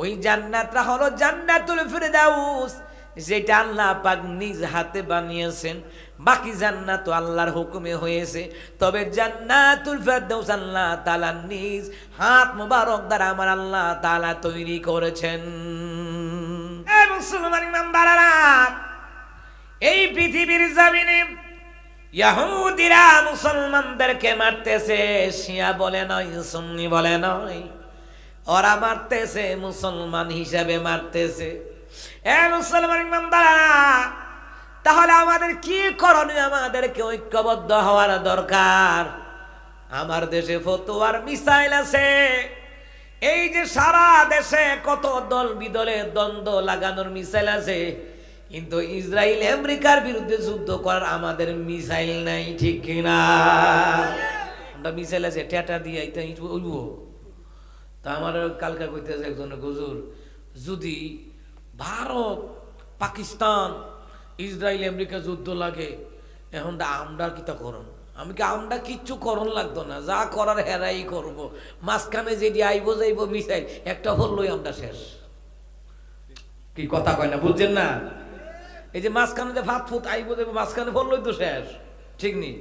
ওই জান্নাতটা হলো জান্নাতুল ফিরদাউস, যেটা আল্লাহ পাক নিজ হাতে বানিয়েছেন। বাকি জান্নাত তো আল্লাহর হুকুমে হয়েছে, তবে জান্নাতুল ফিরদাউস আল্লাহ তাআলা নিজ হাত মোবারক দ্বারা আমার আল্লাহ তাআলা তৈরি করেছেন। এই মুসলমান ইমানদাররা, এই পৃথিবীর জমিনে ইহুদিরা মুসলমানদেরকে মারতেছে, শিয়া বলে নয়, সুন্নি বলে নয়, ওরা মারতেছে মুসলমান হিসাবে মারতেছে। এ মুসলমান ইমানদাররা, তাহলে আমাদের কি করণীয়? আমাদেরকে ঐক্যবদ্ধ হওয়ার দরকার। আমার দেশে ফতোয়ার মিসাইল আছে, এই যে সারা দেশে কত দল বিদলে দ্বন্দ্ব লাগানোর মিসাইল আছে, কিন্তু ইসরায়েল আমেরিকার বিরুদ্ধে যুদ্ধ করার আমাদের মিসাইল নাই, ঠিক কিনা? আমরা মিসাইল আছে টেটা দিয়ে উঠব। তা আমার কালকা কইতেছে একজন হুজুর, যদি ভারত পাকিস্তান ইসরায়েল আমেরিকা যুদ্ধ লাগে, এখন আমরা কিতা করুন? আমি কি আমরা কিচ্ছু করণ লাগতো না, যা করার হেরাই করব। মাঝখানে যেটি আইব যাইব মিসাইল একটা হলই আমরা শেষ। কি কথা কয় না, বুঝছেন না? এই যে মাঝখানে যে ভাত ফুট আইব যাইব, মাঝখানে হলই তো শেষ, ঠিক নি?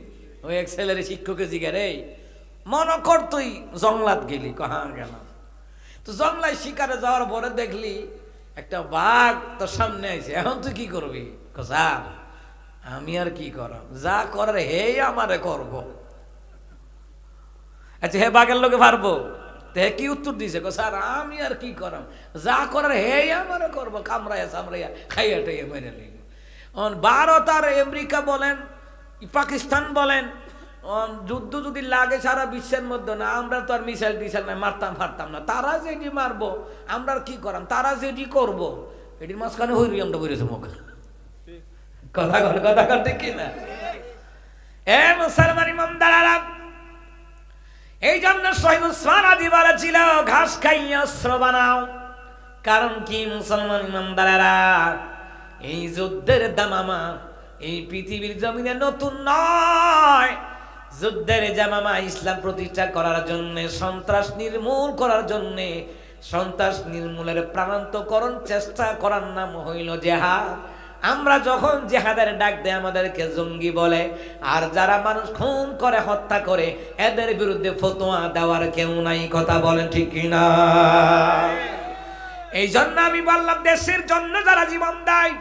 ওই এক ছেলের শিক্ষকে জিজ্ঞার, এই মনে কর তুই জংলাত গেলি, কহা গেলাম, তো জংলায় শিকারে যাওয়ার পরে দেখলি একটা বাঘ তোর সামনে আইছে, এখন তুই কি করবি? স্যার আমি আর কি করাম, যা করার হে আমারে করব। আচ্ছা, হে বাঘের লোকে পারবো? তে কি উত্তর দিছে? স্যার আমি আর কি করাম, যা করার হে আমারে করব, কামড়াইয়া চামড়াইয়া খাইয়া টাইয়া মেরে নিল। ভারত আর আমেরিকা বলেন, পাকিস্তান বলেন, যুদ্ধ যদি লাগে সারা বিশ্বের মধ্যে, না আমরা তো আর মিসাইল টিসাইল না মারতাম ফারতাম না, তারা যেটি মারবো আমরা আর কি করাম, তারা যেটি করবো এটির মাঝখানে হইরি আমরা বলেছে মুখ। কথা কথা ঠিক কিনা? এ মুসলমান ইমানদাররা, এই জন্য শহীদ উসমান আদি বলেছিল, ঘাস খাইয়া অস্ত্র বানাও। কারণ কি মুসলমান ইমানদাররা, এই যুদ্ধের দামামা এই পৃথিবীর জমিনে নতুন নয়। যুদ্ধের জামামা ইসলাম প্রতিষ্ঠা করার জন্য, সন্ত্রাস নির্মূল করার জন্য, সন্ত্রাস নির্মূলের প্রাণান্তকরণ চেষ্টা করার নাম হইল জেহাদ। আমরা যখন জেহাদের ডাক দেয় আমাদেরকে জঙ্গি বলে, আর যারা মানুষ খুন করে হত্যা করে এদের বিরুদ্ধে ফতোয়া দেওয়ার কেউ নাই। কথা বলেন ঠিক কিনা? এই জন্য আমি বললাম, দেশের জন্য যারা জীবন দেয়,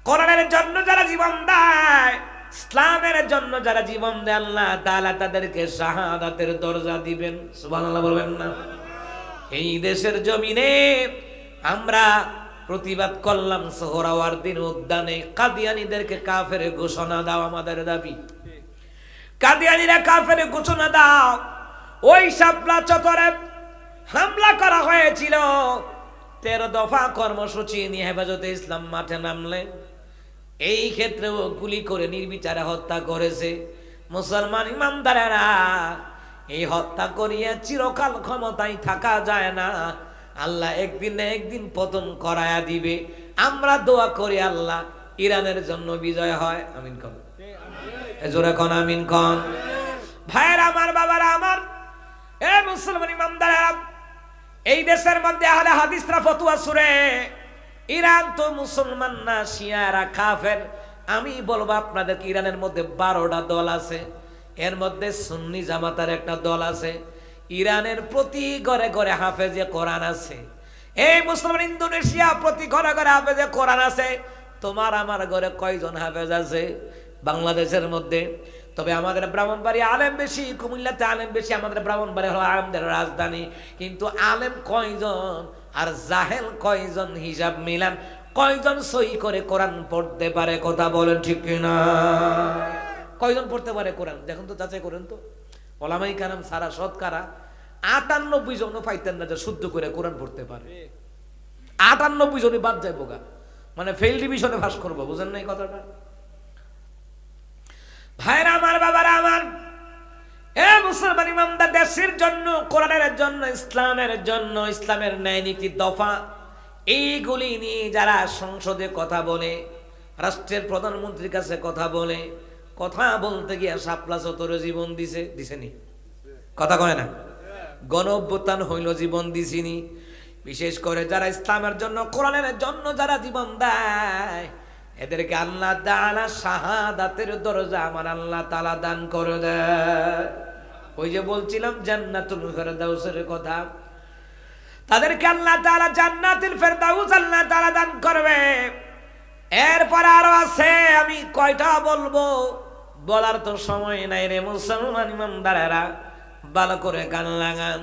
কোরআনের জন্য যারা জীবন দেয়, ইসলামের জন্য যারা জীবন দেয়, আল্লাহ তাআলা তাদেরকে শাহাদাতের দরজা দিবেন। সুবহানাল্লাহ বলবেন না? এই দেশের জমিনে আমরা প্রতিবাদ করলাম, সোহরাওয়ার্দীর উদ্যানে কাদিয়ানীদেরকে কাফের ঘোষণা দাও, আমাদের দাবি। কাদিয়ানীরা কাফের ঘোষণা দাও। ওই শাপলা চত্বরে হামলা করা হয়েছিল, 13 দফা কর্মসূচি নিয়ে হেফাজতে ইসলাম মাঠে নামলেন। এই ক্ষেত্রেও গুলি করে নির্বিচারে হত্যা করেছে। মুসলমান ইমানদারেরা, এই হত্যা করিয়া চিরকাল ক্ষমতায় থাকা যায় না, আল্লাহ একদিন না একদিন পতন করায়া দিবে। আমরা দোয়া করি আল্লাহ ইরানের জন্য বিজয় হয়। আমিন কোন, জোরে কোন আমিন কোন। ভাইরা আমার, বাবারা আমার, এ মুসলমান ইমানদারেরা, এই দেশের মধ্যে আহলে হাদিসরা ফতোয়া ছুড়ে, ইরান তো মুসলমান না, শিয়ারা কাফের। আমি বলবো আপনাদেরকে, ইরানের মধ্যে 12টা দল আছে, এর মধ্যে সুন্নি জামাতার একটা দল আছে। ইরানের প্রতি ঘরে ঘরে হাফেজে কোরআন আছে। এই মুসলমান ইন্দোনেশিয়া প্রতি ঘরে ঘরে হাফেজে কোরআন আছে। তোমার আমার ঘরে কয়জন হাফেজ আছে বাংলাদেশের মধ্যে? তবে আমাদের ব্রাহ্মণবাড়িয়া আলেম বেশি, কুমিল্লাতে আলেম বেশি। আমাদের ব্রাহ্মণবাড়িয়া হলো আলেমদের রাজধানী, কিন্তু আলেম কয়জন আর জাহেল কয়জন? হিসাব মিলান, কয়জন সহি করে কোরআন পড়তে পারে? কথা বলেন ঠিক কিনা? কয়জন পড়তে পারে কোরআন? দেখুন তো, যাচাই করেন তো। ওলামাই কারাম সারা শতকরা 98 জন পাইতেন না যে শুদ্ধ করে কোরআন পড়তে পারে। 98 জনই বাদ যায় বোকা, মানে ফেল ডিভিশনে পাস করবো। বুঝেন না এই কথাটা? ভাইরা আমার, বাবারা আমার, এ মুসলমান ইমানদার, দেশের জন্য, কোরআনের জন্য, ইসলামের জন্য, ইসলামের ন্যায় নীতি দফা, এইগুলি নিয়ে যারা সংসদে কথা বলে, রাষ্ট্রের প্রধানমন্ত্রীর কাছে কথা বলে, কথা বলতে গিয়ে শাপলা চত্বরে জীবন দিছেনি? কথা কয় না? গণ অভ্যুত্থান হইল, জীবন দিছিনি? বিশেষ করে যারা ইসলামের জন্য, কোরআনের জন্য যারা জীবন দেয়, এদেরকে আল্লাহ তাআলা শাহাদাতের দরজা আমার আল্লাহ তাআলা দান করে দেয়। ওই যে বলছিলাম জান্নাতুল ফেরদাউসের কথা, তাদেরকে আল্লাহ তাআলা জান্নাতুল ফেরদাউস আল্লাহ তাআলা দান করবে। এরপর আরো আছে, আমি কয়টা বলবো বলার তো সময় নাই রে মুসলমান ইমানদারেরা, ভালো করে কান লাগান।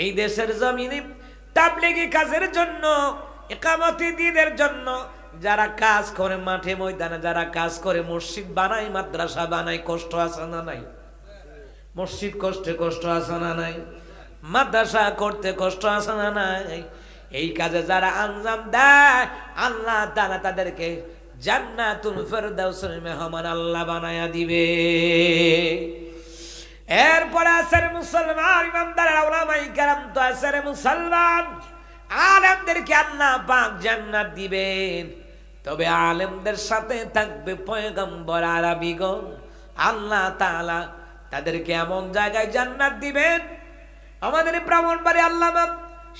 এই দেশের জমিনে তাবলীগী কাজের জন্য, ইকামতি দ্বীনের জন্য যারা কাজ করে, মাঠে ময়দানে যারা কাজ করে, মসজিদ বানায়, মাদ্রাসা বানায়, কষ্ট আছে না নাই? মসজিদ করতে কষ্ট আছে না নাই? মাদ্রাসা করতে কষ্ট আছে না নাই? এই কাজে যারা আঞ্জাম দেয়, আল্লাহ তাআলা তাদেরকে জান্নাতুল ফেরদাউসের মেহমান আল্লাহ বানায়া দিবে। এরপরে আছে মুসলমান ইমানদারের উলামায়ে কেরাম, তো আছে মুসলমান আলেমদেরকে আল্লাহ পাক জান্নাত দিবেন। তবে আলেমদের সাথে থাকবে পয়গম্বর আরবিগণ। আল্লাহ তাআলা তাদেরকে এমন জায়গায় জান্নাত দিবেন। আমাদের ব্রাহ্মণবাড়ী আল্লামা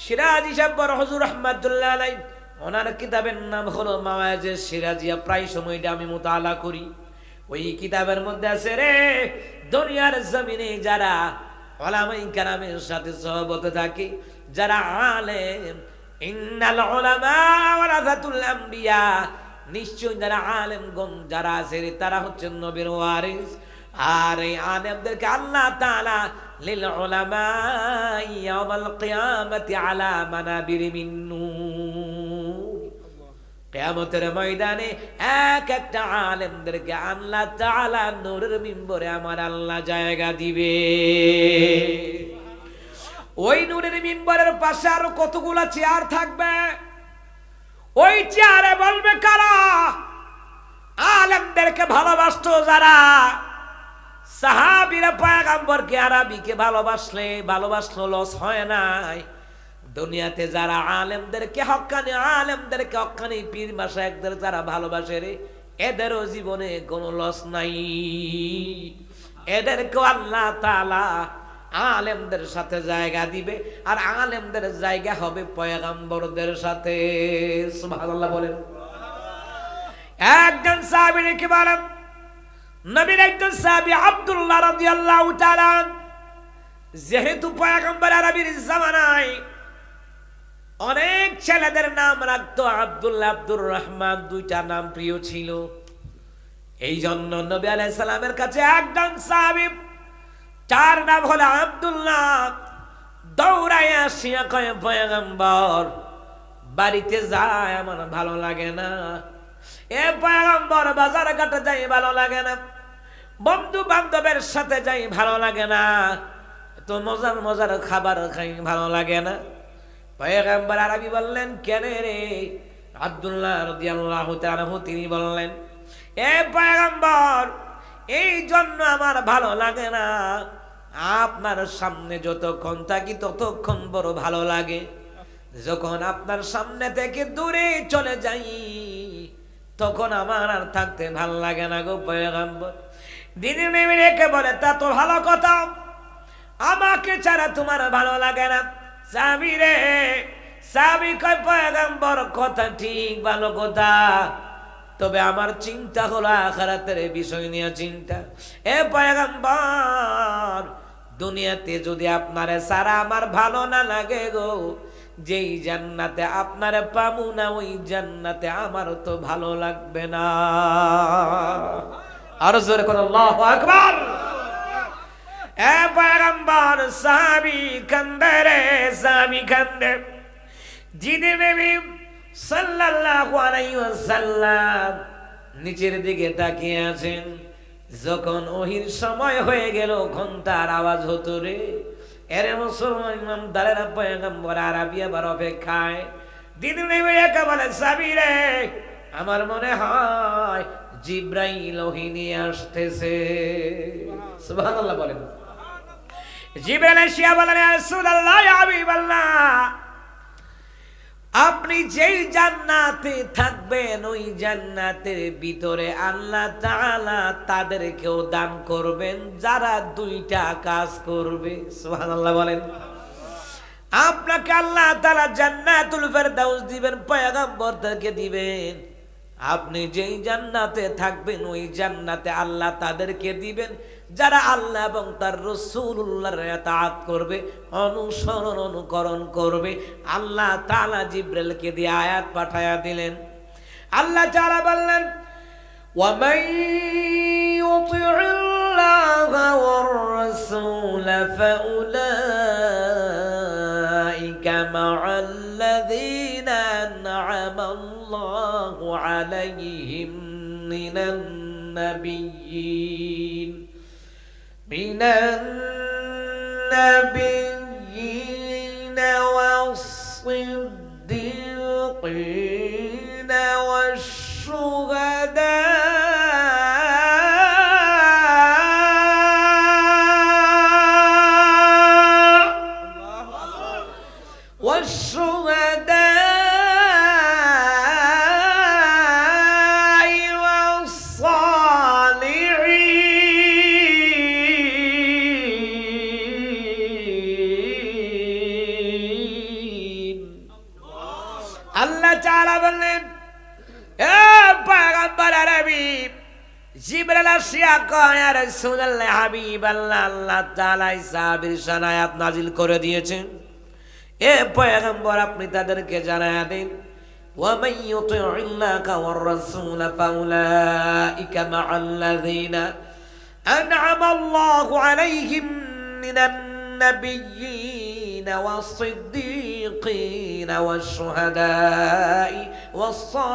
সিরাজি সাহেব বড় হুজুর রাহমাতুল্লাহ আলাইহি, ওনার কিতাবের নাম হলো মাওয়াইজে সিরাজিয়া। প্রায় সময়টা আমি মুতাআলা করি। ওই কিতাবের মধ্যে আছে রে, দুনিয়ার জমিনে যারা উলামায়ে কেরামের সাথে সহবত থাকে, যারা আলেম, ইন্নাল উলামা ওয়ারাসাতুল আম্বিয়া, নিশ্চয় যারা আলেমগণ যারা আছে তারা হচ্ছেন নবীর ওয়ারিস। আর এই আলেমদেরকে আল্লাহ তাআলা লিল উলামা ইয়াউমাল কিয়ামাতি আলা মানাবির মিন নূর, কিয়ামতের ময়দানে এক একটা আলেমদেরকে আল্লাহ তাআলা নূরের মিম্বরে আমার আল্লাহ জায়গা দিবে। ওই নূরের মিম্বরের পাশে আরো কতগুলা চেয়ার থাকবে। ওই চেয়ারে বলবে কারা? আলেমদেরকে ভালোবাসতো যারা। সাহাবীরা পয়গম্বরকে আরবিকে ভালোবাসলো লস হয় নাই। দুনিয়াতে যারা আলেমদেরকে হক্কানি পীর মাশায়েখদের যারা ভালোবাসে রে, এদেরও জীবনে কোনো লস নাই। এদেরকেও আল্লাহ তাআলা আলেমদের সাথে জায়গা দিবে, আর আলেমদের জায়গা হবে পয়গম্বরদের সাথে। সুবহানাল্লাহ বলেন। একজন সাহাবী কি বলেন, নবীর একজন সাহাবী আব্দুল্লাহ রাদিয়াল্লাহু তাআলা, যেহেতু পয়গম্বর আরবির জামানায় অনেক ছেলেদের নাম রাখতো আব্দুল্লাহ, আব্দুর রহমান, দুইটা নাম প্রিয় ছিল। এই জন্য নবী আলাইহিস সালামের কাছে একজন সাহাবী, তার নাম হলো আব্দুল্লাহ, দৌড়াইয়া আসিয়া কয়, পয়গম্বর বাড়িতে যায় আমার ভালো লাগে না, এ পয়গম্বর বাজার ঘাটে যাই ভালো লাগে না, বন্ধু বান্ধবের সাথে যাই ভালো লাগে না, তো মজার মজার খাবার খাই ভালো লাগে না। পয়গম্বর আরবি বললেন, কেন রে? আব্দুল্লাহ রাদিয়াল্লাহু তাআলা তিনি বললেন, এ পয়গম্বর, এই জন্য আমার ভালো লাগে না, আপনার সামনে যতক্ষণ থাকি ততক্ষণ বড় ভালো লাগে, যখন আপনার সামনে থেকে দূরে চলে যাই তখন আমার আর থাকতে ভালো লাগে না গো পয়গম্বর। দিনে নেমে রেখে বলে, তা তো ভালো কথা, আমাকে ছাড়া তোমার ভালো লাগে না। সাহাবী রে, সাহাবী কয়, পয়গম্বর কথা ঠিক, ভালো কথা, তবে আমার চিন্তা হলো আখিরাতের বিষয় নিয়ে চিন্তা। এ পয়গম্বর, দুনিয়াতে যদি আপনারে সারা আমার ভালো না লাগে গো, যেই জান্নাতে আপনারে পাবো না ওই জান্নাতে আমার তো ভালো লাগবে না। আরো জোরে কোন আল্লাহু আকবার। এ পয়গম্বর, সাহাবী কান্দে রে, সাহাবী কান্দে। জিদে নবী সাল্লাল্লাহু আলাইহি ওয়াসাল্লাম নিচের দিকে তাকিয়ে আছেন। যখন ওহির সময় হয়ে গেল, ঘন্টার আওয়াজ হতো রে, এরে মুসলমান ইমানদারেরা পয়গম্বর আরবি আবার অপেক্ষায়। দিন নেমে একা বলে, সাহাবী রে, আমার মনে হয় জিবরাইল ওহী নিয়ে আসতেছে। সুবহানাল্লাহ বলেন। জিবরাইল এসে বলেন, ইয়া রাসূলুল্লাহ, ইয়া হাবিবাল্লাহ, আপনি যেই জান্নাতে থাকবেন ওই জান্নাতের ভিতরে আল্লাহ তাআলা তাদেরকেও দান করবেন যারা দুইটা কাজ করবে। সুবহানাল্লাহ বলেন। আপনাকে আল্লাহ তাআলা জান্নাতুল ফেরদাউস দিবেন, পয়গম্বরদেরকে দিবেন। আপনি যেই জান্নাতে থাকবেন ওই জান্নাতে আল্লাহ তাদেরকে দিবেন যারা আল্লাহ এবং তার রাসূলুল্লাহর ইতাআত করবে, অনুসরণ অনুকরণ করবে। আল্লাহ তাআলা জিবরাইলকে দিয়ে আয়াত পাঠায়া দিলেন। আল্লাহ তাআলা বললেন, ومن يطع الله والرسول فأولئك مع الذين أنعم الله عليهم من النبيين والصديقين والشهداء আল্লাহ তাআলা বললেন, এ পয়গম্বর আরবি জিবরাইল আসিয়া কয়, ইয়া রাসূলুল্লাহ হাবিবাল্লাহ, আল্লাহ তাআলা সাহাবীর শানে আয়াত নাজিল করে দিয়েছেন। এ পয়গম্বর আপনি তাদেরকে জানায়া দেন, ওয়া মান ইউতি'িল্লাহা ওয়ার রাসূল ফাউলাইকা মা'আল্লাযীনা আন'আমা আল্লাহু আলাইহিম মিনান নাবিয়্যিন والصديقين والشهداء والصالحين।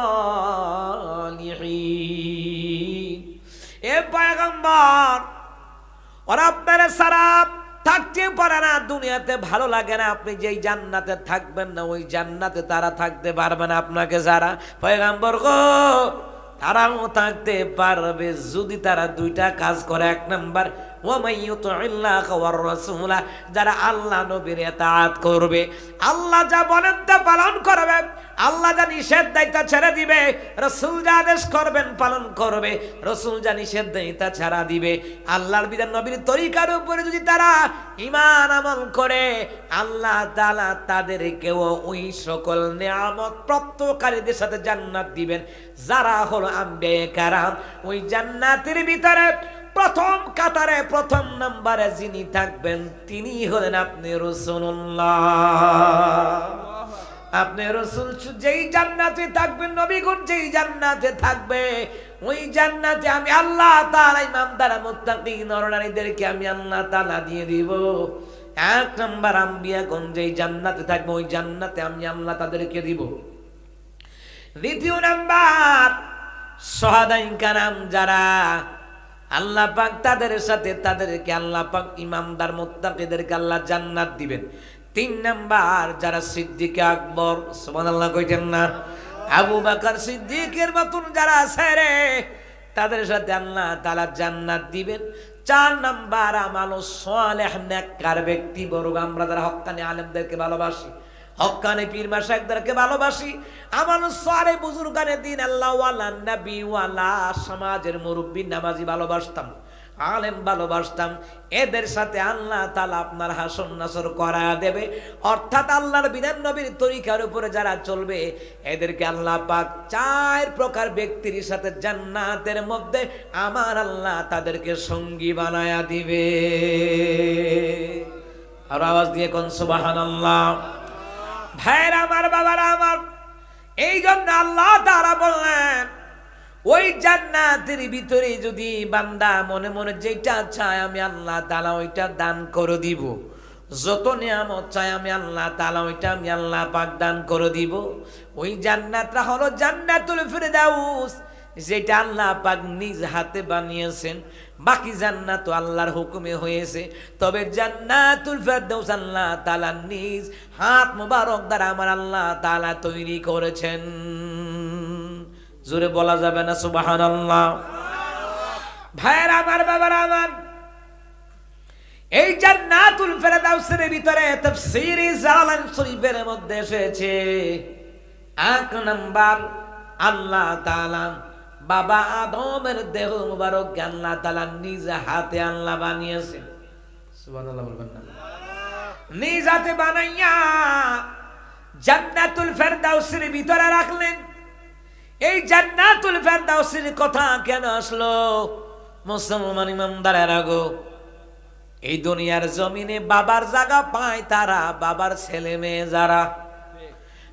এ পয়গম্বর, ওরা আপনারা সারা থাকতে পারে না, দুনিয়াতে ভালো লাগে না, আপনি যেই জান্নাতে থাকবেন না ওই জান্নাতে তারা থাকতে পারবে না আপনাকে যারা। পয়গম্বর গো, তারাও থাকতে পারবে যদি তারা দুইটা কাজ করে। এক নাম্বার, যারা আল্লাহ নবীর ইতাআত করবে, আল্লাহ যা বলেন তা পালন করবে, আল্লাহ যা নিষেধ দেয় তা ছেড়ে দিবে, রাসূল যা আদেশ করবেন পালন করবে, রাসূল যা নিষেধ দেয় তা ছাড়া দিবে। আল্লাহর বিধান নবীর তরিকার উপরে যদি তারা ঈমান আমল করে, আল্লাহ তাআলা তাদেরকেও ওই সকল নিয়ামত প্রাপ্তকারীদের সাথে জান্নাত দিবেন যারা হলো আম্বিয়া কেরাম। ওই জান্নাতের ভিতরে প্রথম কাতারে প্রথম নম্বরে যিনি থাকবেন তিনি হলেন আপনি রাসূলুল্লাহ। আপনি রাসূল যেই জান্নাতে থাকবেন, নবীগণ যেই জান্নাতে থাকবে, ওই জান্নাতে আমি আল্লাহ তাআলা ইমানদার মুত্তাকিন নরনারীদেরকে আমি আল্লাহ তাআলা দিয়ে দিব। এক নম্বর আম্বিয়াগণ যেই জান্নাতে থাকবে ওই জান্নাতে আমি আল্লাহ তাদেরকে দিব। দ্বিতীয় নাম্বার শাহাদায়ে কেরাম যারা, আল্লাহ পাক তাদের সাথে তাদেরকে আল্লাহ পাক ইমানদার মুত্তাকিদেরকে আল্লাহ জান্নাত দিবেন। তিন নাম্বার যারা সিদ্দিক আকবর, সুবহানাল্লাহ কইতেন না, আবু বকর সিদ্দিকের মতন যারা আছে রে, তাদের সাথে আল্লাহ তাআলা জান্নাত দিবেন। চার নাম্বার আমালু সালেহ, নেককার ব্যক্তি বর্গ, আমরা যারা হক্কানি আলেমদেরকে ভালোবাসি, হক্কানি পীর মাশায়েখদেরকে ভালোবাসি, আমালু সালেহ বুজুর্গানে দিন আল্লাহ ওয়ালা নবী ওয়ালা সমাজের মুরব্বি নামাজি ভালোবাসতাম, আলেম ভালোবাসতাম, এদের সাথে আল্লাহ তাআলা আপনার হাসর নাসর করা দেবে। অর্থাৎ আল্লাহর বিধান নবীর তরিকার উপরে যারা চলবে এদেরকে আল্লাহ পাক চার প্রকার ব্যক্তির সাথে জান্নাতের মধ্যে আমার আল্লাহ তাদেরকে সঙ্গী বানায়া দিবে। আর আওয়াজ দিয়ে কোন সুবহানাল্লাহ। ভাইরা আমার, বাবারা আমার, এই জন্য আল্লাহ তাআলা বললেন ওই জান্নাতের ভিতরে যদি বান্দা মনে মনে যেটা চায় আমি আল্লাহ তাআলা ওইটা দান করে দিব, যত নিয়ামত চায় আমি আল্লাহ তাআলা ওইটা আমি আল্লাহ পাক দান করে দিব। ওই জান্নাতটা হলো জান্নাতুল ফিরদাউস, যেটা আল্লাহ পাক নিজ হাতে বানিয়েছেন। বাকি জান্নাত তো আল্লাহর হুকুমে হয়েছে, তবে জান্নাতুল ফিরদাউস আল্লাহ তাআলা নিজ হাত মুবারক দ্বারা আমার আল্লাহ তাআলা তৈরি করেছেন। জোরে বলা যাবে না সুবহানাল্লাহ। ভাইরা আমার, বাবারা আমার, এই জান্নাতুল ফিরদাউসের ভিতরে তাফসীরে জালালাইন শরীফের মধ্যে এসেছে এক নাম্বার আল্লাহ তাআলা বাবা আদমের দেহ মুবারক আল্লাহ তাআলা নিজ হাতে আল্লাহ বানিয়েছেন। সুবহানাল্লাহ বলবেন না? নিজ হাতে বানাইয়া জান্নাতুল ফেরদাউসের ভিতরে রাখলেন। এই জান্নাতুল ফেরদাউসের কথা কেন আসলো? মুসলমান ইমানদারেরা গো, এই দুনিয়ার জমিনে বাবার জায়গা পায় তারা, বাবার ছেলে মেয়ে যারা।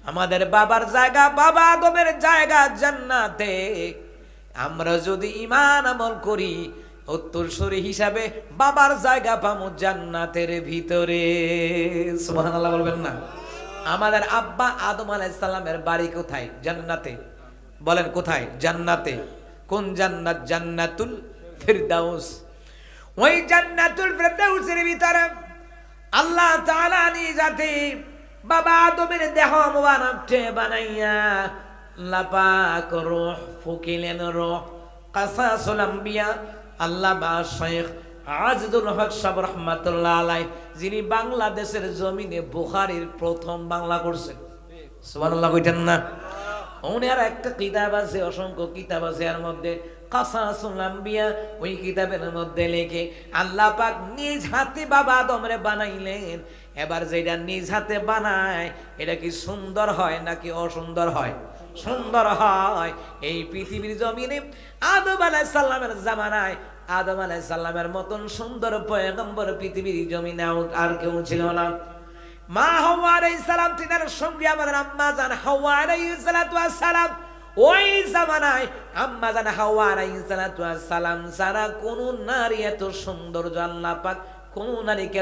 আমাদের বাবার জায়গা, বাবা আদমের জায়গা জান্নাতে। আমরা যদি ঈমান আমল করি, উত্তরসূরি হিসাবে বাবার জায়গা পাবো জান্নাতের ভিতরে। সুবহানাল্লাহ বলবেন না? আমাদের আব্বা আদম আলাইহিস সালামের বাড়ি কোথায়? জান্নাতে। বলেন কোথায়? জান্নাতে। কোন জান্নাত? জান্নাতুল ফিরদাউস। ওই জান্নাতুল ফিরদাউসের ভিতরে আল্লাহ তাআলা নিজাতে বাবা আদমের দেহ মোবারককে বানাইয়া লাপাক রূহ ফুকিলেন। রূহ কাসাসুল আম্বিয়া আল্লামা শেখ আজিজুল হক সাহেব রাহমাতুল্লাহ আলাইহি, যিনি বাংলাদেশের জমিনে বুখারীর প্রথম বাংলা করছেন। সুবহানাল্লাহ কইতেন না? ওনার একটা কিতাব আছে, অসংখ্য কিতাব আছে, এর মধ্যে কাসাসুল আম্বিয়া। ওই কিতাবের মধ্যে লেখে আল্লাহ পাক নিজ হাতে বাবা আদমরে বানাইলেন। এবার যেটা নিজ হাতে বানায় এটা কি সুন্দর হয় নাকি অসুন্দর হয়? সুন্দর হয়। এই পৃথিবীর জমিনে আদম আলাইহিস সালামের জামানায় আদম আলাইহিস সালামের মতন সুন্দর পয়গম্বর পৃথিবীর জমিনে আর কেউ ছিল না। মা হাওয়া আলাইহিস সালাম তিনার সঙ্গে আমাদের আম্মা জান হাওয়া আলাইহিস সালাতু ওয়াস সালাম, ওই জামানায় আম্মা জান হাওয়া আলাইহিস সালাতু ওয়াস সালাম সারা কোন নারী এত সুন্দর আল্লাহ পাক কোন নারীকে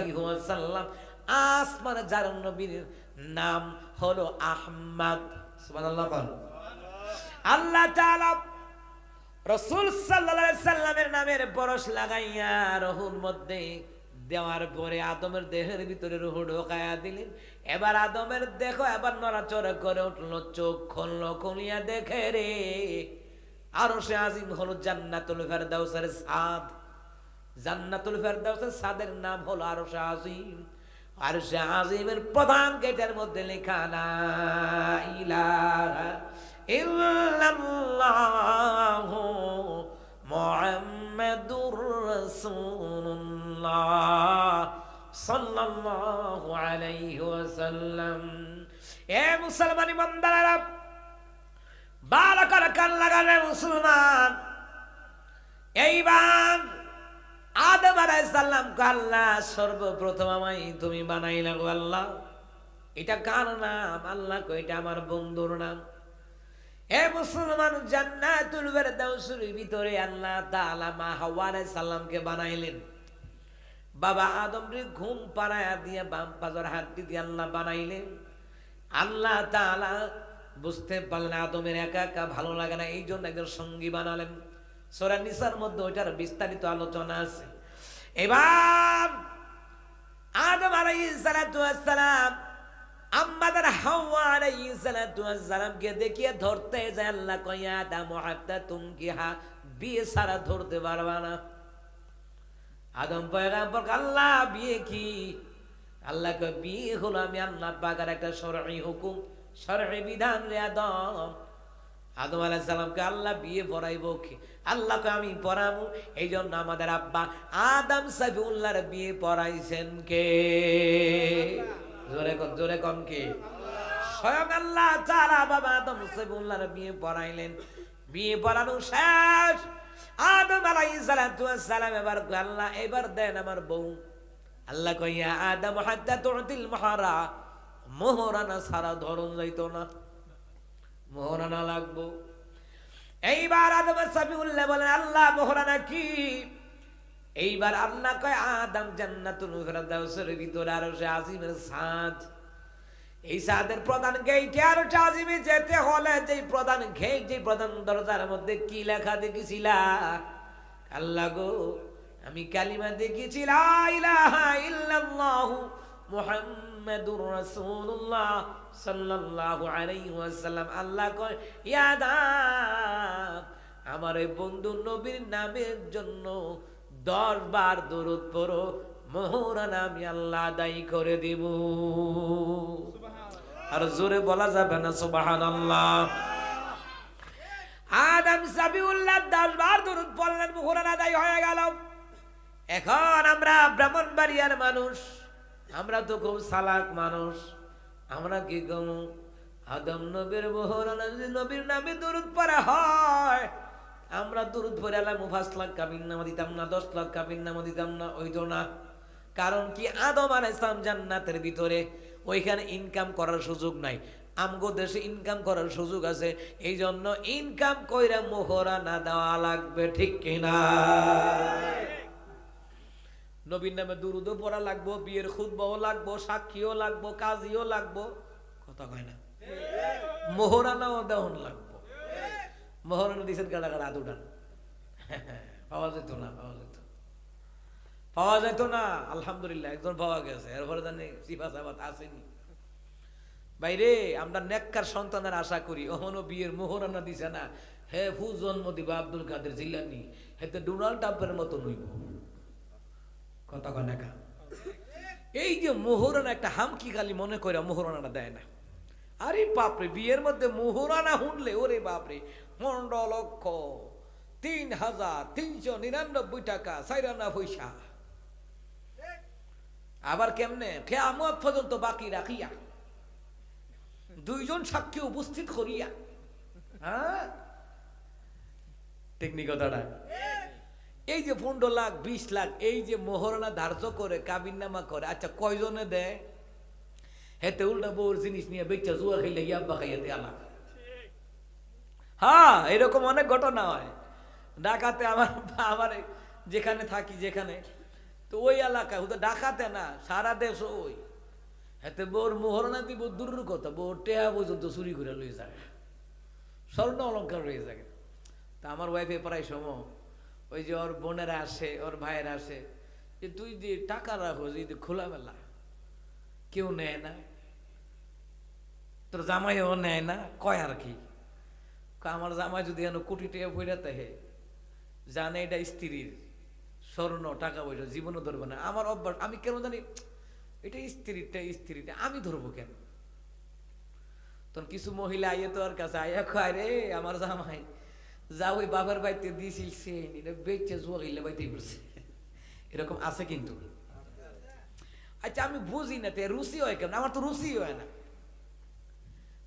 সাল্লাম আসমান যার নবীর নাম হলো আহমদ। সুবহানাল্লাহ। আল্লাহ তাআলা রাসূল সাল্লাল্লাহু আলাইহি সাল্লামের নামের পরশ লাগাইয়া রূহের মধ্যে দেওয়ার পরে আদমের দেহের ভিতরে রূহ ঢোকায়া দিলেন। এবার আদমের দেখো এবার নড়াচড়া করে উঠলো, চোখ খুললো, খুলিয়া দেখে রে আরশে আজিম হলো জান্নাতুল ফেরদাউসের ছাদ। জান্নাতুল ফেরদাউসের ছাদের নাম হলো আরশে আজিম। আরশে আজিমের প্রধান গেটের মধ্যে লেখা লা ইলাহা ইল্লাল্লাহু মুহাম্মাদুর রাসূলুল্লাহ সাল্লাল্লাহু আলাইহি ওয়াসাল্লাম। এ মুসলমান ইমানদাররা, বারাকার কান লাগালে মুসলমান। এইবার আদম আলাইহিস সালাম কে আল্লাহ সর্বপ্রথম আমায় তুমি বানাইলা গো আল্লাহ। এটা কার নাম? আল্লাহ কই এটা আমার বন্ধুর নাম। এ মুসলমান, জান্নাতুল ফেরদাউসের ভিতরে আল্লাহ তাআলা মা হাওয়া আলাইহিস সালামকে বানাইলেন। বাবা আদম রে ঘুম পাড়ায়া দিয়ে বাম পাজর হাত দিয়ে আল্লাহ বানাইলেন। আল্লাহ তাআলা বুঝতে পারলেন আদমের একা একা ভালো লাগে না, এই জন্য একজন সঙ্গী বানালেন। সূরা নিসার মধ্যে ওইটার বিস্তারিত আলোচনা আছে। এবার আদম আলাইহিস সালাতু ওয়াস সালাম আম্মাদার হাওয়া আলাইহিস সালাতু ওয়াস সালামকে দেখিয়ে ধরতে যায়। আল্লাহ কয় আদম হাত্তা তুনকিহা, বিয়ে সারা ধরতে পারবা না। আদম পয়গম্বর আল্লাহ বিয়ে কি? আল্লাহ কয় বিয়ে হলো আমি আল্লাহ পাকের একটা শরঈ হুকুম, শরঈ বিধান রে আদম। আদম আলাইহিস সালামকে আল্লাহ বিয়ে পড়াইবো কি? আল্লাহ কয় আমি পড়াবো। এই জন্য আমাদের আব্বা আদম সাফিউল্লাহর বিয়ে পড়াইছেন কে? জোরে কোন কে? স্বয়ং আল্লাহ তাআলা বাবা আদম সাফিউল্লাহর বিয়ে পড়াইলেন। বিয়ে পড়ানো শেষ। আদম আলাইহিস সালাতু ওয়াস সালাম এবার আল্লাহ এবার দেন আমার বউ। আল্লাহ কয় ইয়া আদম হাত্তা তুতিল মাহরা, মোহরানা সারা ধরন যাইতো না, মোহরানা লাগবো। এইবার আদম সাফিউল্লাহ বলেন আল্লাহ মোহরানা কি? এইবার আল্লাহ কয় আদম জান্নাতুল ফেরদাউসের ভিতরে আরশে আজিমের ছাদ। এই ছাদের প্রধান গেটে আরশে আজিমে যেতে হলে যে প্রধান গেট, যে প্রধান দরজার মধ্যে কি লেখা দেখেছিলা? আল্লাহ গো আমি কালিমা দেখেছি লা ইলাহা ইল্লাল্লাহু মুহাম্মাদুর রাসূলুল্লাহ সাল্লাল্লাহু আলাইহি ওয়াসাল্লাম। আল্লাহ কয় ইয়া আদম আমার এই বন্ধু নবীর নামের জন্য 10 বার দরুদ পড়ো, মোহরানা আমি আল্লাহ আদায় করে দিব। আর জোরে বলা যাবে না সুবহানাল্লাহ। আদম সাফিউল্লাহ 10 বার দরুদ পড়লেন, মোহরানা আদায় হয়ে গেল। এখন আমরা ব্রাহ্মণবাড়িয়ার মানুষ, আমরা তো খুব চালাক মানুষ, আমরা কি কম, আদম নবীর মোহরানা যদি নবীর নামে দরুদ পড়া হয়, আমরা দরুদ পড়ে আলাম 5 লাখ কাবিন নামা দিতাম না, 10 লাখ কাবিন নামা দিতাম না, ওইতো না। কারণ কি, আদম আলাইহিস সালাম জান্নাতের ভিতরে, ওইখানে ইনকাম করার সুযোগ নাই। আমগো দেশে ইনকাম করার সুযোগ আছে, এই জন্য ইনকাম কইরা মোহরানা দেওয়া লাগবে, ঠিক কিনা? নবীর নামে দুরুদও পড়া লাগবো, বিয়ের খুতবাও লাগবো, সাক্ষীও লাগবো, কাজীও লাগবো, কথা কয় না? মোহরানাও দেওয়ান লাগবো। মোহরানা দিচ্ছেন গাড়া গাড়া আদুডান, পাওয়া যেত না, পাওয়া যেত না। আলহামদুলিল্লাহ একজন পাওয়া গেছে, এরপরে জানি সিফা সাবাত আসেনি। বাইরে আমরা নেককার সন্তানের আশা করি, ওহনো বিয়ের মোহরানা দিছে না, হে ফু জন্ম দিবা আব্দুল কাদের জিলানী, হেতে ডোনাল্ড ট্রাম্পের মতো নইব, কথা কয় না? এই যে মোহরানা একটা হামকি খালি মনে করে মোহরানাটা দেয় না। আরে বাপরে, বিয়ের মধ্যে মোহরানা শুনলে ওরে বাপরে, 15 লক্ষ 3,399 টাকা 4 পয়সা। আবার কেমনে, কিয়ামত পর্যন্ত বাকি রাখিয়া 2 জন সাক্ষী উপস্থিত করিয়া, হ্যাঁ টেকনিক কথাটা। এই যে 15 লাখ 20 লাখ এই যে মোহরানা ধার্য করে কাবিন নামা করে, আচ্ছা কয়জনে দেয়? হেতে উল্টা বউর জিনিস নিয়ে বেচা জুয়া খাইলে ইয়াব্বা খাইয়াতে আলা। হ্যাঁ, এরকম অনেক ঘটনা হয়। ঢাকাতে আমার যেখানে থাকি, যেখানে তো ওই এলাকায় ও তো ঢাকাতে না, সারা দেশ ওই। হেতে বউর মোহরানা দিব দূরের কথা, বউর টেহা পর্যন্ত চুরি করে লয়ে যায়, স্বর্ণ অলঙ্কার রয়ে যায়। তা আমার ওয়াইফে প্রায় সময় ওই যে ওর বোনেরা আসে, ওর ভাইয়েরা আসে, যে তুই যে টাকা রাখো যদি খোলামেলা, কেউ নেয় না, তোর জামাইও নেয় না, কয় আর কি? আমার জামাই যদি এনে কোটি টাকা পয়সা থাকে, জানে এটা স্ত্রীর স্বর্ণ টাকা পয়সা, জীবনও ধরবে না। আমার অভ্যাস, আমি কেন জানি এটা স্ত্রীটা আমি ধরবো কেন? তখন কিছু মহিলা আইয়ে তো ওর কাছে আইয়া কয়, রে আমার জামাই যা ওই বাবার বাড়িতে দিয়েছিল সে বেচে জুয়া গেলে বাইতে পড়ছে। এরকম আছে কিন্তু। আচ্ছা আমি বুঝি না, রুচি হয় কেন? আমার তো রুচি হয় না।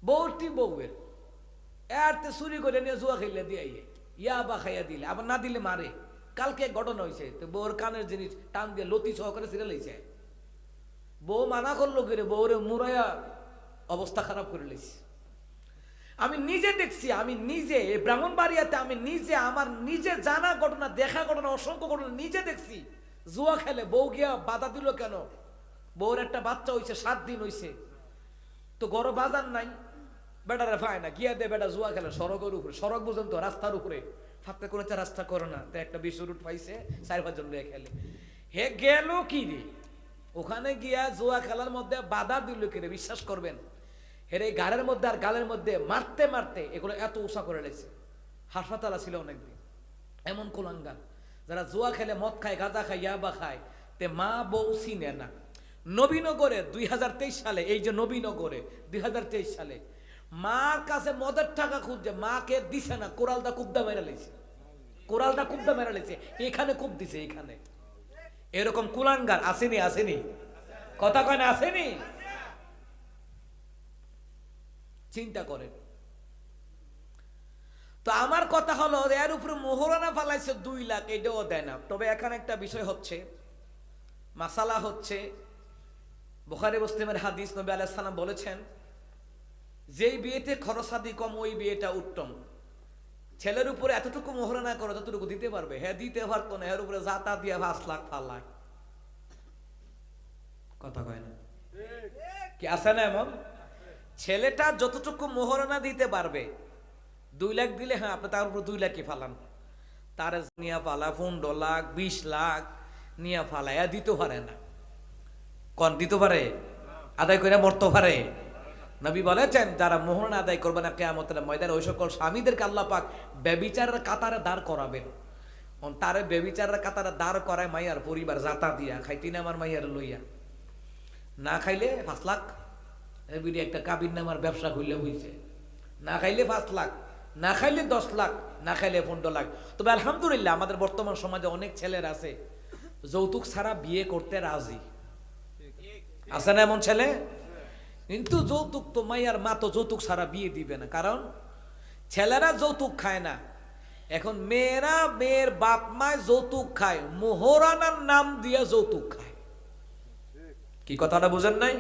বউটি বউয়ের এরতে চুরি করে নিয়ে জুয়া খেলে দিয়ে ইয়া বা খাইয়া দিলে, আবার না দিলে মারে। কালকে ঘটনা হয়েছে, তো বউর কানের জিনিস টান দিয়ে লতি সহকারে ছিঁড়ে লইছে। বউ মানা করলো করে, বউরে মুরাইয়া অবস্থা খারাপ করে লইছে। আমি নিজে দেখছি, আমি নিজে ব্রাহ্মণবাড়িয়াতে, আমি নিজে আমার নিজে জানা ঘটনা, দেখা ঘটনা, অসংখ্য ঘটনা নিজে দেখছি। জুয়া খেলে বউ গিয়া বাধা দিল কেন? বউর একটা বাচ্চা হইছে, 7 দিন হইছে, তো গড় বাজার নাই, বেটারে পায় না, গিয়া দে বেটা জুয়া খেলে সড়কের উপরে, সড়ক পর্যন্ত রাস্তার উপরে, ফাঁকতে কোনো রাস্তা করে না, তো একটা বিশ্ব রুট পাইছে, 4-5 জন লিয়ে খেলে। হে গেল কি রে, ওখানে গিয়া জুয়া খেলার মধ্যে বাধা দিল কি রে? বিশ্বাস করবেন, হের এই গাড়ের মধ্যে আর গালের মধ্যে মারতে মারতে এগুলো এত উষা করে লেগেছে। হাসপাতালে ছিল অনেকদিন। এমন কুলাঙ্গার যারা জুয়া খেলে, মদ খায়, গাঁজা খায়, ইয়াবা খায়, তে মা বউ চিনে না। নবীনগরে 2023 সালে, এই যে নবীনগরে 2023 সালে মার কাছে মদের টাকা খুঁজছে, মাকে দিছে না, কোরালটা কুবদা মেরা লেছে, কোরালটা কুবদা মেরা লেছে, এখানে কুব দিছে, এখানে। এরকম কুলাঙ্গার আসেনি? আসেনি? কথা কয় না, আসেনি? চিন্তা করেন তো। আমার কথা হলো, এর উপরে মোহরানা ফালাইছে 2 লাখ, এটাও দেয় না। তবে এখানে একটা বিষয় হচ্ছে, মাসালা হচ্ছে, বুখারী মুসলিমের হাদিস, নবী আলাইহিস সালাম বলেছেন, যেই বিয়েতে খরচাদি কম ওই বিয়েটা উত্তম। ছেলের উপরে এতটুকু মোহরানা করো যতটুকু দিতে পারবে। হ্যাঁ দিতে পারতো না, এর উপরে যাতা দিয়ে 5 লাখ ফালায়, কথা কয় না? কি আছে না এমন? ছেলেটা যতটুকু মোহরানা দিতে পারবে, 2 লাখ দিলে, হ্যাঁ আপনি তার উপর 2 লাখই ফালান, তার নিয়ে ফালা 15 লাখ 20 লাখ নিয়ে ফালাইয়া দিতে পারে না। কোন দিতে পারে? আদায় করে মরতে পারে? নবী বলেছেন, যারা মোহরানা আদায় করবে না কিয়ামতের ময়দানে, ওই সকল স্বামীদেরকে আল্লাহ পাক ব্যভিচারের কাতারে দাঁড় করাবেন। তারে ব্যভিচারের কাতারে দাঁড় করায় মাইয়ার পরিবার যাতা দিয়া, খাইতি না আমার মাইয়ার লইয়া, না খাইলে 5 লাখ। এবিডি একটা কাবিন নামার ব্যবসা খুললে হইছে, না খাইলে 5 লাখ, না খাইলে 10 লাখ, না খাইলে 15 লাখ। তবে আলহামদুলিল্লাহ আমাদের বর্তমান সমাজে অনেক ছেলের আছে যৌতুক ছাড়া বিয়ে করতে রাজি। আছে না এমন ছেলে? কিন্তু যৌতুক তো মাইয়ার মা তো যৌতুক ছাড়া বিয়ে দিবে না, কারণ ছেলেরা যৌতুক খায় না। এখন মেয়েরা, মেয়ের বাপ মায় যৌতুক খায়, মোহরানার নাম দিয়ে যৌতুক খায়। কি কথাটা বুঝেন নাই?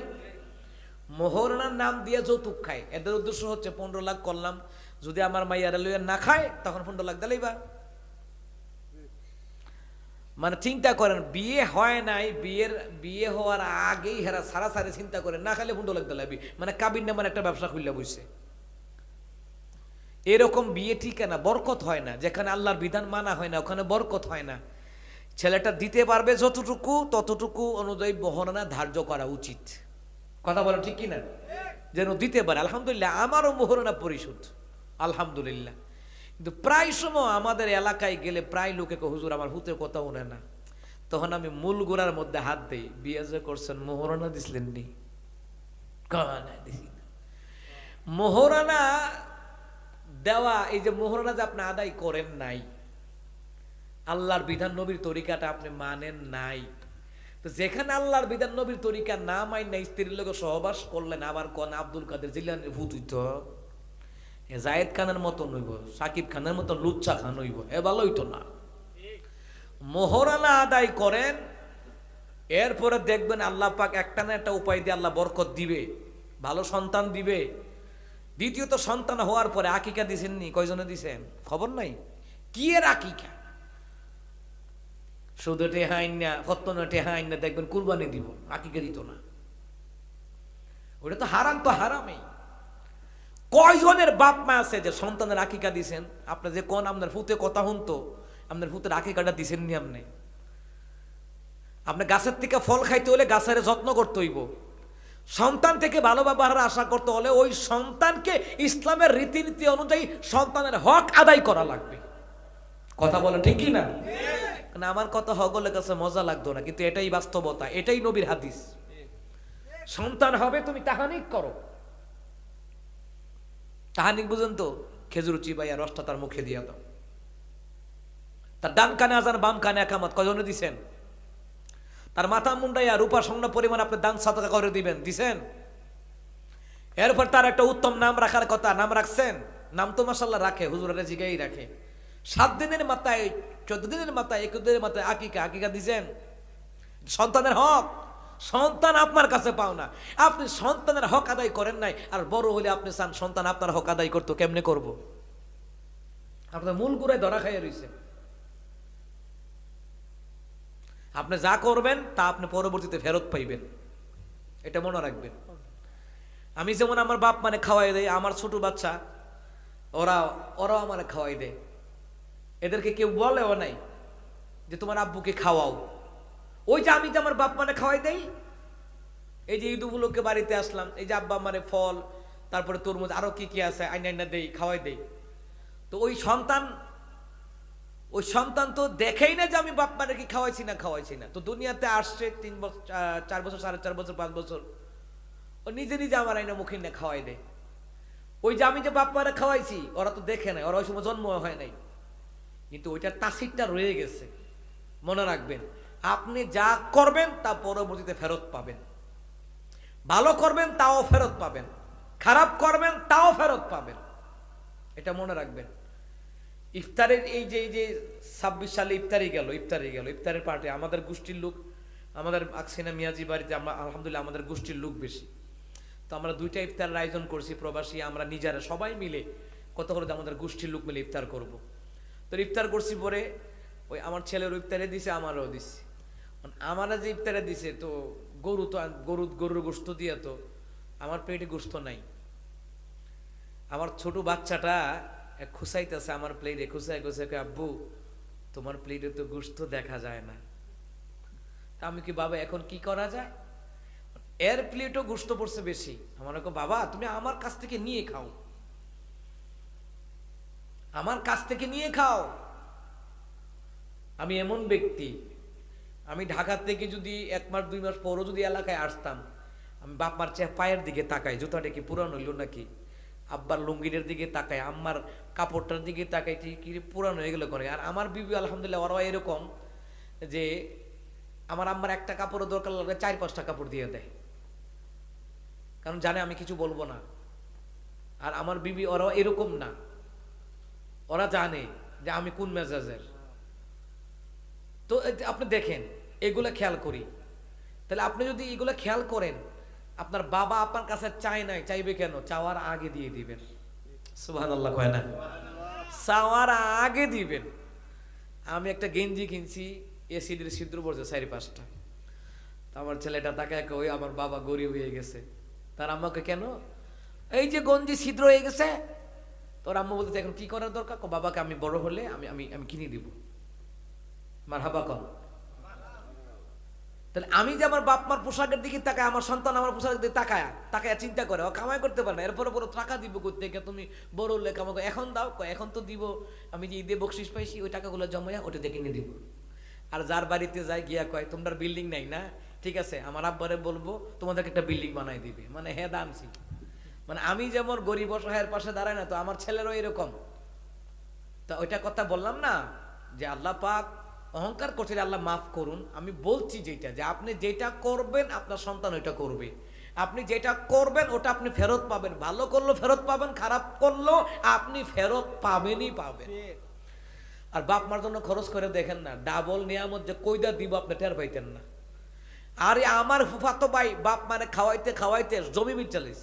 মোহরানার নাম দিয়ে যৌতুক খায়। এদের উদ্দেশ্য হচ্ছে 15 লাখ করলাম, যদি আমার মাইয়ারা লইয়া না খায় তখন 15 লাখ দিলেই বা। মানে চিন্তা করেন, বিয়ে হয় নাই, বিয়ে হওয়ার আগেই হেরা সারা সারে চিন্তা করে না খালে 15 লাখ দিলাবি, মানে কাবির নামের একটা ব্যবসা খুললে বসে। এরকম বিয়ে ঠিক না, বরকত হয় না। যেখানে আল্লাহর বিধান মানা হয় না ওখানে বরকত হয় না। ছেলেটা দিতে পারবে যতটুকু, ততটুকু অনুযায়ী মোহরানা ধার্য করা উচিত। কথা বলেন ঠিক কিনা? যেন দিতে পারে। আলহামদুলিল্লাহ আমারও মোহরানা পরিশোধ, আলহামদুলিল্লাহ। কিন্তু প্রায় সময় আমাদের এলাকায় গেলে প্রায় লোকে হুজুর আমার হুতের কথা উনে না, তখন আমি মূল গোড়ার মধ্যে হাত দিই, বিয়ে যে করছেন মোহরানা দিছিলেন নি? মোহরানা দেওয়া, এই যে মোহরানা যে আপনি আদায় করেন নাই, আল্লাহর বিধান নবীর তরিকাটা আপনি মানেন নাই, তো যেখানে আল্লাহর বিধান নবীর তরিকা না মাইন না স্ত্রীর লোক সহবাস করলেন, আবার কোন আব্দুল কাদের জিলানীর ভূত হইত, জায়েদ খানের মতন হইব, সাকিব খানের মতন লুচ্চা খান হইব, এ ভালো হইতো না। মোহরানা আদায় করেন, এরপরে দেখবেন আল্লাহ পাক একটা না একটা উপায় দিয়ে আল্লাহ বরকত দিবে, ভালো সন্তান দিবে। দ্বিতীয়ত সন্তান হওয়ার পরে আকিকা দিছেননি? কয়জনে দিছেন খবর নাই? কি এর আকিকা? শুধু টেহাইন না, ফত্তনা টেহাইন না, দেখবেন কুরবানি দিব, আকিকা দিত না। ওটা তো হারাম, তো হারামই। কয়জনের বাপ মা আছে যে সন্তানের আকিকা দিছেন? আপনি যে কোন আপনার ফুতে কথা শুনতো, আপনার ফুতের আকিকাটা দিছেন নি? আপনি গাছের থেকে ফল খাইতে হলে গাছের যত্ন করতে হইব, সন্তান থেকে ভালো ব্যবহার আশা করতে হলে ওই সন্তানকে ইসলামের রীতিনীতি অনুযায়ী সন্তানের হক আদায় করা লাগবে। কথা বলেন ঠিক কি না? আমার কথা হগলের কাছে মজা লাগতো না, কিন্তু এটাই বাস্তবতা, এটাই নবীর হাদিস। সন্তান হবে তুমি তাহানিক করো। তাহানিক বুঝেন তো? খেজুর চিবাইয়া রসটা তার মুখে দিয়া দাও, তার ডান কানে আজান বাম কানে একামত। কয়জনে দিছেন? তার মাথা মুন্ডাইয়া রূপা স্বর্ণ পরিমাণ আপনি দান সাদকা করে দিবেন, দিছেন? এরপর তার একটা উত্তম নাম রাখার কথা, নাম রাখছেন? নাম তো মাশাআল্লাহ রাখে, হুজুরের জিগাই রাখে। 7 দিনের মাথায়, 14 দিনের মাথায়, 21 দিনের মাথায় আকিকা দিছেন। সন্তানের হক, সন্তান আপনার কাছে পাও না, আপনি সন্তানের হক আদায় করেন নাই, আর বড় হলে আপনি চান সন্তান আপনার হক আদায় করতো, কেমনে করব? আপনার মূল গুড়ায় ধরা খাইয়া রয়েছে। আপনি যা করবেন তা আপনি পরবর্তীতে ফেরত পাইবেন, এটা মনে রাখবেন। আমি যেমন আমার বাপ মানে খাওয়াই দেয়, আমার ছোট বাচ্চা ওরাও আমার খাওয়াই দেয়। এদেরকে কেউ বলেও নাই যে তোমার আব্বুকে খাওয়াও। ওই যে আমি যে আমার বাপ মানে খাওয়াই দেই, এই যে ঈদ উপলক্ষে বাড়িতে আসলাম, এই যে আব্বা মানে ফল, তারপরে তরমুজ, আরো কি কি আছে আইনা দেই, খাওয়াই দেই। তো ওই সন্তান তো দেখেই না যে আমি বাপ মানে কি খাওয়াইছি না। তো দুনিয়াতে আসছে 3 বছর, 4 বছর, 4.5 বছর, 5 বছর, ও নিজে আমার আইনা মুখে না খাওয়াই দেয়। ওই যে আমি যে বাপ মারা খাওয়াইছি ওরা তো দেখে নাই, ওরা ওই সময় জন্ম হয় নাই, কিন্তু ওইটার তাসিরটা রয়ে গেছে। মনে রাখবেন, আপনি যা করবেন তা পরবর্তীতে ফেরত পাবেন। ভালো করবেন তাও ফেরত পাবেন, খারাপ করবেন তাও ফেরত পাবেন, এটা মনে রাখবেন। ইফতারের এই যে 26 সালে ইফতারি গেল, ইফতারের পার্টি আমাদের গোষ্ঠীর লোক, আমাদের আকসিনা মিয়াজি বাড়িতে আমরা আলহামদুলিল্লাহ আমাদের গোষ্ঠীর লোক বেশি, তো আমরা 2টা ইফতারের আয়োজন করছি প্রবাসী, আমরা নিজেরা সবাই মিলে কত করে আমাদের গোষ্ঠীর লোক মিলে ইফতার করব। তো ইফতার করছি পরে ওই আমার ছেলের ইফতারে দিছে, আমারও দিছে। আমারা যে ইফতারে দিছে তো গরুর গোশত দিয়ে, তো আমার পেটে গোশত নাই। আমার ছোট বাচ্চাটা খুসাইতেছে আমার প্লেটে, খুসাই আব্বু তোমার প্লেটে তো গোশত দেখা যায় না। আমি কি বাবা এখন কি করা যায়? এর প্লেটও গোশত পড়ছে বেশি। আমার বাবা তুমি আমার কাছ থেকে নিয়ে খাও, আমার কাছ থেকে নিয়ে খাও। আমি এমন ব্যক্তি, আমি ঢাকা থেকে যদি 1 মাস 2 মাস পরও যদি এলাকায় আসতাম, আমি বাপ মার পায়ের দিকে তাকাই, জুতাটা কি পুরান হইল নাকি, আব্বার লুঙ্গির দিকে তাকাই, আম্মার কাপড়টার দিকে তাকাই, কি পুরান হয়ে গেল করে। আর আমার বিবি আলহামদুলিল্লাহ ওরা এরকম যে আমার আম্মার একটা কাপড়ের দরকার লাগলে 4-5টা কাপড় দিয়ে দেয়, কারণ জানে আমি কিছু বলবো না। আর আমার বিবি ওরা এরকম না, ওরা জানে যে আমি কোন মেজাজের। তো আপনি দেখেন এগুলা খেয়াল করি, তাহলে আপনি যদি এগুলা খেয়াল করেন, আপনার বাবা আপনার কাছে চায় নাই, চাইবে কেন? চাওয়ার আগে দিয়ে দিবেন। সুবহানাল্লাহ কয় না? চাওয়ার আগে দিবেন। আমি একটা গেঞ্জি কিনছি, এসিডির ছিদ্র পড়ছে 4-5টা। আমার ছেলেটা তাকে ওই আমার বাবা গরিব হয়ে গেছে, তার আম্মাকে কেন এই যে গঞ্জি ছিদ্র হয়ে গেছে, তোর আম্মা বলতে এখন কি করার দরকার? বাবাকে আমি বড় হলে আমি আমি আমি কিনে দিব। মারহাবা কম। তাহলে আমি যে আমার বাপ মার পোশাকের দিকে তাকায়, আমার সন্তান আমার পোশাকের দিকে তাকায় তাকায় চিন্তা করে, ও কামাই করতে পারে না, এরপরে বড় টাকা দিব কোত্থেকে? তুমি বড় হলে কামাই এখন দাও, এখন তো দিব, আমি যে ঈদে বকশিস পাইছি ওই টাকাগুলো জমাইয়া ওটা দিয়ে কিনে দিব। আর যার বাড়িতে যায় গিয়া কয় তোমরা বিল্ডিং নাই না, ঠিক আছে আমার আব্বারে বলবো তোমাদেরকে একটা বিল্ডিং বানাই দিবে। মানে হ্যাঁ দামছি, মানে আমি যেমন গরিব অসহায়ের পাশে দাঁড়ায় না, তো আমার ছেলেরও এরকম। তা ওইটা কথা বললাম না যে আল্লাহ পাক অহংকার করছে, আল্লাহ মাফ করুন। আমি বলছি যেটা, যে আপনি যেটা করবেন আপনার সন্তান ওইটা করবে, আপনি যেটা করবেন ওটা আপনি ফেরত পাবেন। ভালো করলো ফেরত পাবেন, খারাপ করলো আপনি ফেরত পাবেনই পাবেন। আর বাপ মার জন্য খরচ করে দেখেন না, ডাবল নিয়ামত যে কইদা দিব আপনি টের পাইতেন না। আরে আমার ফুফাতো ভাই বাপ মানে খাওয়াইতে খাওয়াইতে জমি বিচালিস,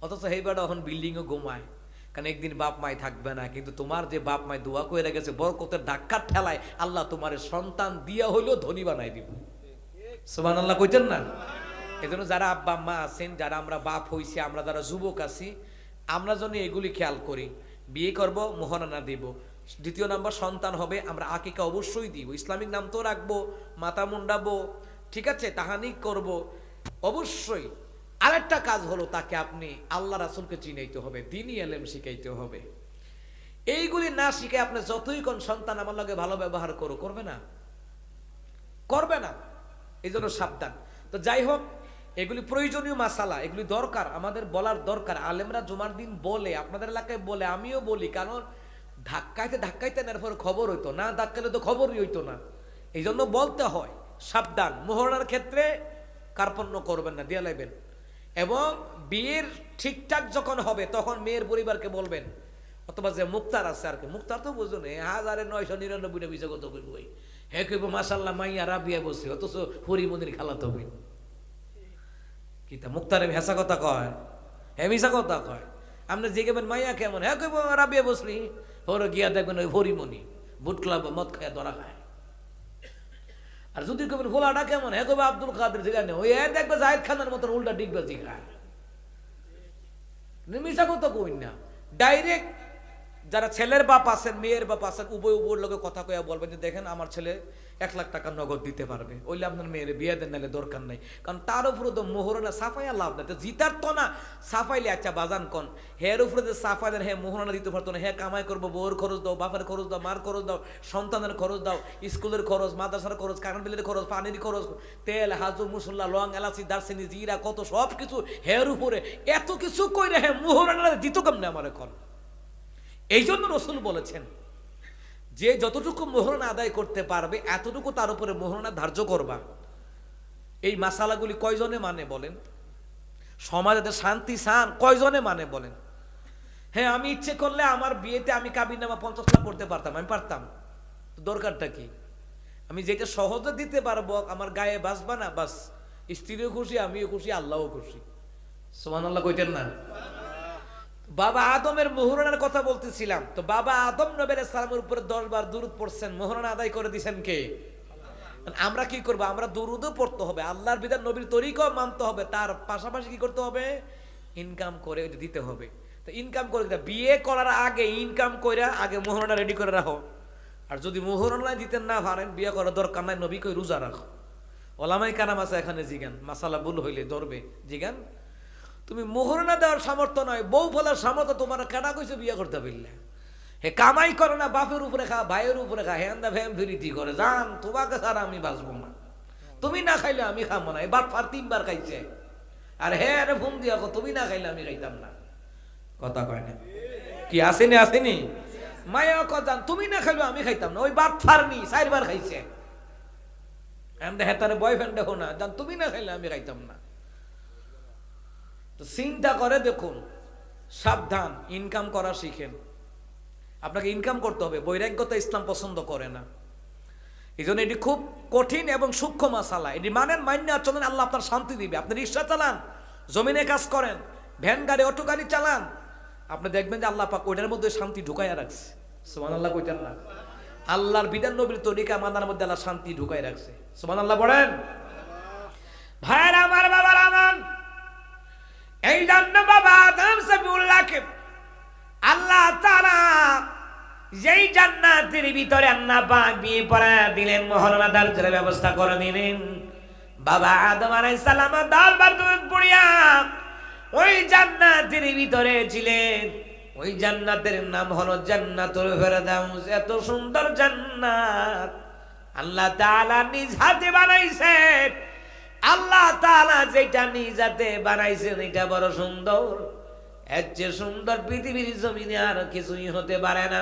অথচ এই বেটা এখন বিল্ডিংও ঘুমায়, কারণ একদিন বাপ মাই থাকবে না। কিন্তু তোমার যে বাপ মাই দোয়া করে গেছে বরকতের ধাক্কার ঠেলায় আল্লাহ তোমার সন্তান দিয়া হইলেও ধনী বানাই দিব। সুবহানাল্লাহ কইতেন না? এজন্য যারা আব্বা আম্মা আছেন, যারা আমরা বাপ হইছি, আমরা যারা যুবক আছি, আমরা যেন এগুলি খেয়াল করি। বিয়ে করব, মোহরানা দিব। দ্বিতীয় নাম্বার সন্তান হবে, আমরা আকিকা অবশ্যই দিব, ইসলামিক নাম তো রাখবো, মাথা মুন্ডাবো, ঠিক আছে, তাহানিক করব অবশ্যই। আরেকটা কাজ হলো তাকে আপনি আল্লাহ রাসূলকে চিনাইতে হবে, দ্বীনি ইলম শিখাইতে হবে। এইগুলি না শিখে আপনি যতই কোন সন্তান আমার লগে ভালো ব্যবহার করবে না, করবে না। এই জন্য সাবধান। তো যাই হোক, এগুলি প্রয়োজনীয় মাসালা, এগুলি দরকার, আমাদের বলার দরকার। আলেমরা জুমার দিন বলে, আপনাদের এলাকায় বলে, আমিও বলি, কারণ ধাক্কাইতে ধাক্কাইতে এরপর খবর হইতো না, ধাক্কাইলে তো খবরই হইতো না। এই জন্য বলতে হয় সাবধান। মোহরানার ক্ষেত্রে কার্পণ্য করবেন না, দিয়া লাইবেন। এবং বিয়ের ঠিকঠাক যখন হবে তখন মেয়ের পরিবারকে বলবেন, অথবা যে মুক্তার আছে আর কি, মুক্তার তো বুঝো না, 1999টা বিষয় কত কইব, হ্যাঁ কইব মাশাল্লাহ মাইয়া রাবিয়া বসে, অথচ হরিমনির খালাতো বোন। কি তা মুক্তারে ভেসা কথা কয়? হ্যাঁ মিশা কথা কয়। আপনি জিজ্ঞেবেন মাইয়া কেমন, হ্যাঁ কইব রাবিয়া বসলি, ওর গিয়া দেখবেন ওই হরিমনি বুট ক্লাব মদ খায় ধরা খায়। আর যদি কবেন ফোলাটা কেমন, হ্যাঁ কবে আব্দুল কাদের জিগানে, ওই দেখবে জাহিদ খানের মতন উল্টা ডিগবাজি খায়। মিশা কথা কই না, ডাইরেক্ট যারা ছেলের বাপ আছেন, মেয়ের বাপ আছেন, উভয় উভয়ের লোকে কথা কইয়া বলবেন যে দেখেন আমার ছেলে 1 লাখ টাকা নগদ দিতে পারবে, ওইলে আপনার মেয়ের বিয়ে দেন, নাহলে দরকার নাই। কারণ তার উপরে তো মোহরানা সাফাইয়া লাভ নাই, তো জিতার তো না সাফাইলে। আচ্ছা বাজান কন, হের উপরে যে সাফাই দেন, হ্যাঁ মোহরানা দিতে পারতো না, হ্যাঁ কামাই করবো, বউর খরচ দাও, বাপের খরচ দাও, মার খরচ দাও, সন্তানের খরচ দাও, স্কুলের খরচ, মাদ্রাসার খরচ, কারেন্ট বিলের খরচ, পানির খরচ, তেল, হাজু, মুসল্লা, লং, এলাচি, দারচিনি, জিরা, কত সব কিছু হের উপরে, এত কিছু কইরে হ্যাঁ মোহরানা দিত কেমনে আমার এখন? এই জন্য রসুল বলেছেন যে যতটুকু মোহরানা আদায় করতে পারবে এতটুকু তার উপরে মোহরানা ধার্য করবা। এই মাসালাগুলি কয়জনে মানে বলেন? সমাজে শান্তি চান কয়জনে মানে বলেন? হ্যাঁ আমি ইচ্ছে করলে আমার বিয়েতে আমি কাবিননামা 50 লাখ করতে পারতাম, আমি পারতাম, দরকারটা কি? আমি যেটা সহজে দিতে পারবো, আমার গায়ে বাসবা না, বাস স্ত্রীও খুশি, আমিও খুশি, আল্লাহও খুশি। সুবহানাল্লাহ কইতেন না? বাবা আদমের মোহরানার কথা বলতেছিলাম। তো বাবা আদম নবী আলাইহিস সালামের উপরে 10 বার দুরূদ পড়ছেন, মোহরানা আদায় করে দিয়েছেন কে? আমরা কি করব? আমরা দুরূদও পড়তে হবে, আল্লাহর বিধান নবীর তরিকাও মানতে হবে, তার পাশাপাশি কি করতে হবে? ইনকাম করে দিতে হবে। তো ইনকাম করে বিয়ে করার আগে ইনকাম কইরা আগে মোহরানা রেডি করে রাখো। আর যদি মোহরানা দিতে না পারেন, বিয়ে করার দরকার নাই, নবী কই রোজা রাখো। ওলামায়ে কারাম আছে এখানে, জিগান মাসালা ভুল হইলে ধরবে, জিগান তুমি মোহরানা দেওয়ার সামর্থ্য নয়, বউ ফেলার সামর্থ্য তোমার কেনা কইছে বিয়ে করতে পারলে? হে কামাই করে না, বাপের উপরে খা, ভাইয়ের উপরে খা, হ্যান্দা ভ্যাম ফিরিতি করে, জান তোমাকে ছাড়া আমি বাঁচবো না, তুমি না খাইলে আমি খাবো না। এবার 3 বার খাইছে, আর হ্যাঁ আরে ফোন দিয়া তুমি না খাইলে আমি খাইতাম না। কথা কয় না? কি আসেনি? আসেনি? মায়া জান তুমি না খাইলে আমি খাইতাম না, ওই বাপ ফারনি 4 বার খাইছে। হেতারে বয়ফ্রেন্ড দেখো না, জান তুমি না খাইলে আমি খাইতাম না। তো চিন্তা করে দেখুন, সাবধান, ইনকাম করা শিখেন। আপনাকে ইনকাম করতে হবে, বৈরাগ্যতা ইসলাম পছন্দ করে না। এই জন্য এটি খুব কঠিন এবং সূক্ষ্ম মাসালা। এটি মানেন, মান্য চলেন, আল্লাহ আপনার শান্তি দিবে। আপনি রিক্সা চালান, জমিনে কাজ করেন, ভ্যান গাড়ি, অটো গাড়ি চালান, আপনি দেখবেন যে আল্লাহ পাক ওইটার মধ্যে শান্তি ঢুকাইয়া রাখছে। সুবহানাল্লাহ কইতেন না? আল্লাহর বিধান নবীর তরিকা মানার মধ্যে আল্লাহ শান্তি ঢুকাই রাখছে। সুবহানাল্লাহ পড়েন। ভাইরা আমার, বাবার আমার, এই জন্য বাবা আদম সফিউল্লাহকে আল্লাহ তাআলা যেই জান্নাতের ভিতরে আল্লাহ পাক বিয়ে পড়া দিলেন, মহরমাদার ব্যবস্থা করে দিলেন। বাবা আদম আলাইহিস সালাম দাল ভাত পুড়িয়া ওই জান্নাতের ভিতরে ছিলেন। ওই জান্নাতের নাম হলো জান্নাতুল ফেরদাউস। এত সুন্দর জান্নাত আল্লাহ তাআলা নিজ হাতে বানাইছেন। আল্লাহ তাআলা যেটা নিজ হাতে বানাইছেন এটা বড় সুন্দর। এর চেয়ে সুন্দর পৃথিবীর জমিনে আর কিছুই হতে পারে না।